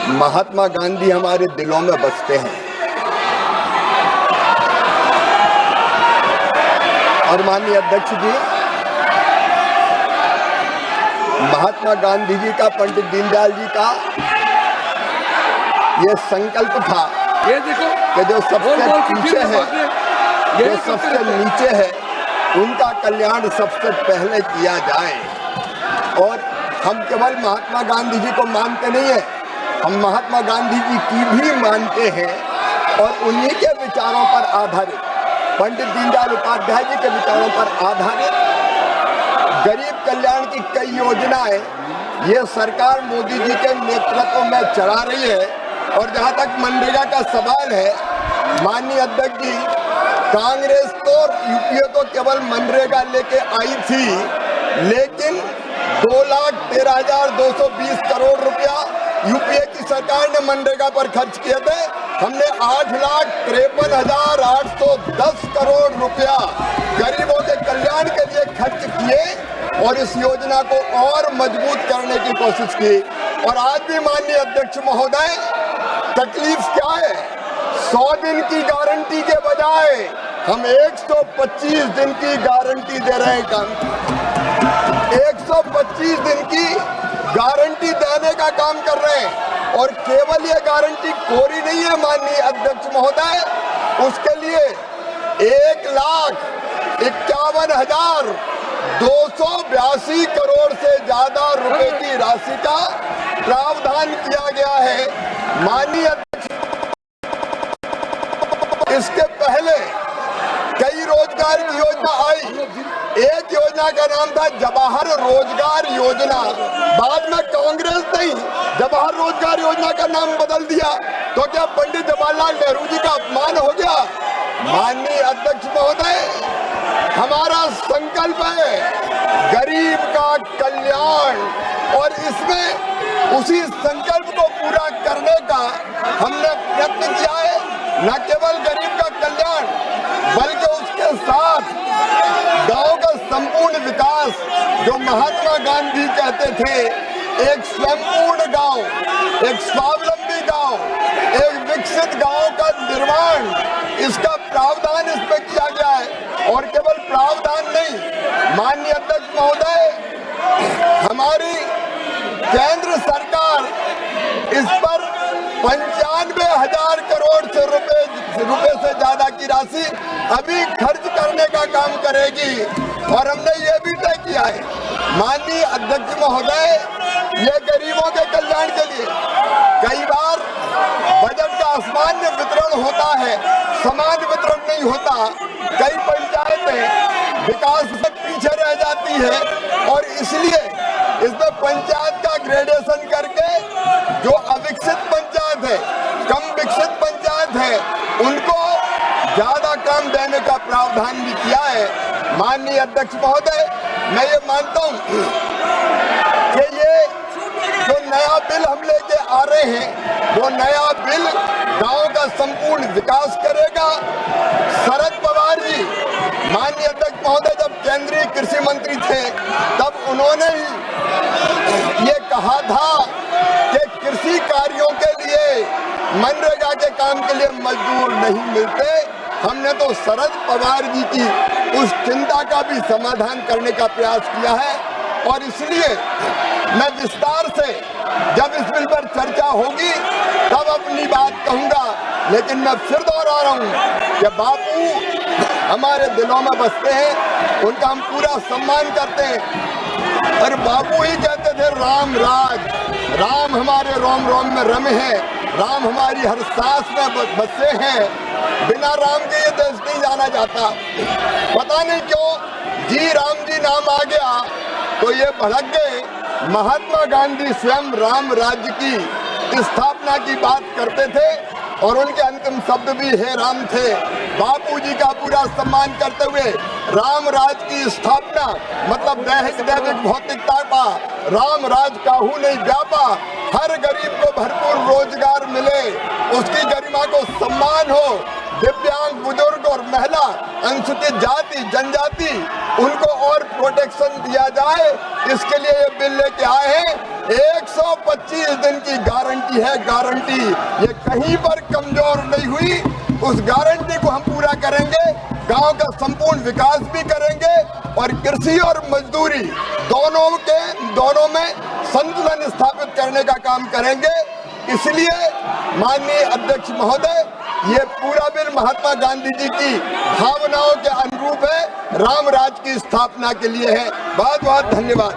महात्मा गांधी हमारे दिलों में बसते हैं और माननीय अध्यक्ष जी, महात्मा गांधी जी का, पंडित दीनदयाल जी का ये संकल्प था ये देखो कि जो सबसे पीछे है, जो सबसे नीचे है, उनका कल्याण सबसे पहले किया जाए। और हम केवल महात्मा गांधी जी को मानते नहीं है, हम महात्मा गांधी जी की भी मानते हैं और उन्हीं के विचारों पर आधारित, पंडित दीनदयाल उपाध्याय जी के विचारों पर आधारित गरीब कल्याण की कई योजनाएं ये सरकार मोदी जी के नेतृत्व में चला रही है। और जहां तक मनरेगा का सवाल है, माननीय अध्यक्ष जी, कांग्रेस तो यूपीए तो केवल मनरेगा लेके आई थी, लेकिन 2,13,220 करोड़ रुपया यूपीए की सरकार ने मनरेगा पर खर्च किए थे। हमने 8,53,810 करोड़ रुपया गरीबों के कल्याण के लिए खर्च किए और इस योजना को और मजबूत करने की कोशिश की। और आज भी माननीय अध्यक्ष महोदय, तकलीफ क्या है? 100 दिन की गारंटी के बजाय हम 125 दिन की गारंटी दे रहे हैं। 125 दिन की गारंटी देने का काम कर रहे हैं और केवल ये गारंटी कोरी नहीं है माननीय अध्यक्ष महोदय, उसके लिए 1,51,282 करोड़ से ज्यादा रुपए की राशि का प्रावधान किया गया है। माननीय अध्यक्ष, इसके पहले कई रोजगार की योजना आई। एक योजना का नाम था जवाहर रोजगार योजना, बाद में कांग्रेस ने जवाहर रोजगार योजना का नाम बदल दिया। तो क्या पंडित जवाहरलाल नेहरू जी का अपमान हो गया? माननीय अध्यक्ष महोदय, हमारा संकल्प है गरीब का कल्याण और इसमें उसी संकल्प को पूरा करने का हमने प्रयत्न किया है। न केवल गरीब का कल्याण बल्कि उसके साथ गांव का संपूर्ण विकास, जो महात्मा गांधी कहते थे, एक स्वयंपूर्ण गांव, एक स्वावलंबी गांव, एक विकसित गांव का निर्माण, इसका प्रावधान इसमें किया गया है। और केवल प्रावधान नहीं, माननीय अध्यक्ष महोदय, हमारी केंद्र सरकार इस पर 95,000 करोड़ रुपए से ज्यादा की राशि अभी खर्च करने का काम करेगी। और हमने ये भी तय किया है माननीय अध्यक्ष महोदय, ये गरीबों के कल्याण के लिए कई बार बजट का असामान्य वितरण होता है, समान वितरण नहीं होता। कई पंचायतें विकास से पीछे रह जाती है और इसलिए इसमें पंचायत का ग्रेडेशन करके जो अविकसित पंचायत है, कम विकसित पंचायत है, उनको ज्यादा काम देने का प्रावधान भी किया है। माननीय अध्यक्ष महोदय, मैं ये मानता हूँ कि ये जो नया बिल हम लेके आ रहे हैं, वो नया बिल गांव का संपूर्ण विकास करेगा। शरद पवार जी, माननीय अध्यक्ष महोदय, जब केंद्रीय कृषि मंत्री थे तब उन्होंने ही ये कहा था कि कृषि कार्यों के लिए, मनरेगा के काम के लिए मजदूर नहीं मिलते। हमने तो शरद पवार जी की उस चिंता का भी समाधान करने का प्रयास किया है। और इसलिए मैं विस्तार से जब इस बिल पर चर्चा होगी तब अपनी बात कहूंगा, लेकिन मैं फिर दोहरा रहा हूं कि बापू हमारे दिलों में बसते हैं, उनका हम पूरा सम्मान करते हैं। और बापू ही कहते थे राम राज, राम हमारे रोम रोम में रमे हैं, राम हमारी हर सांस में बसे हैं, बिना राम के ये देश नहीं जाना जाता। पता नहीं क्यों जी राम जी नाम आ गया तो ये भड़क गए। महात्मा गांधी स्वयं राम राज्य की स्थापना की बात करते थे और उनके अंतिम शब्द भी हे राम थे। बापूजी का पूरा सम्मान करते हुए राम राज की स्थापना मतलब दैहिक दैविक भौतिकता का राम राज काहू नहीं व्यापा, हर गरीब को भरपूर रोजगार मिले, उसकी गरिमा को सम्मान हो, दिव्यांग, बुजुर्ग और महिला, अनुसूचित जाति, जनजाति, उनको और प्रोटेक्शन दिया जाए, इसके लिए ये बिल लेके आए हैं। 125 दिन की गारंटी है, गारंटी ये कहीं पर कमजोर नहीं हुई। उस गारंटी को हम पूरा करेंगे, गांव का संपूर्ण विकास भी करेंगे और कृषि और मजदूरी दोनों में संतुलन स्थापित करने का काम करेंगे। इसलिए माननीय अध्यक्ष महोदय, ये पूरा बिल महात्मा गांधी जी की भावनाओं के अनुरूप है, राम राज की स्थापना के लिए है। बहुत बहुत धन्यवाद।